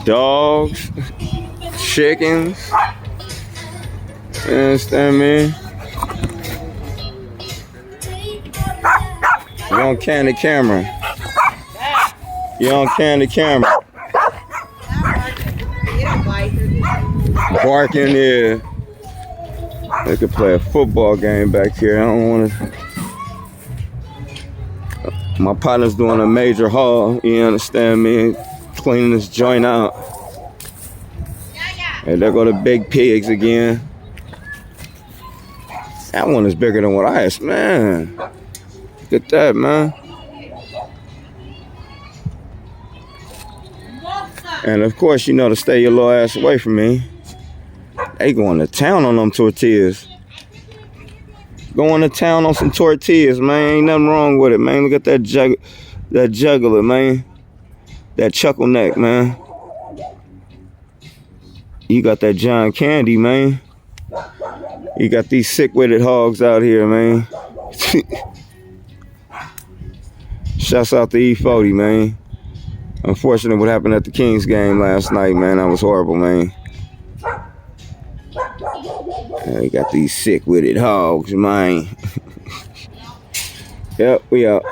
dogs, chickens. You understand me? You don't can the camera. You don't can the camera. Barking there. They could play a football game back here. I don't want to. My partner's doing a major haul. You understand me? Cleaning this joint out. And there go the big pigs again. That one is bigger than what I asked, man. Look at that, man. And of course, you know to stay your little ass away from me. They going to town on them tortillas. Going to town on some tortillas, man. Ain't nothing wrong with it, man. Look at that juggler, man. That chuckle neck, man. You got that John Candy, man. You got these sick-witted hogs out here, man. Shouts out to E40, man. Unfortunately, what happened at the Kings game last night, man, that was horrible, man. You got these sick-witted hogs, man. Yep, we out.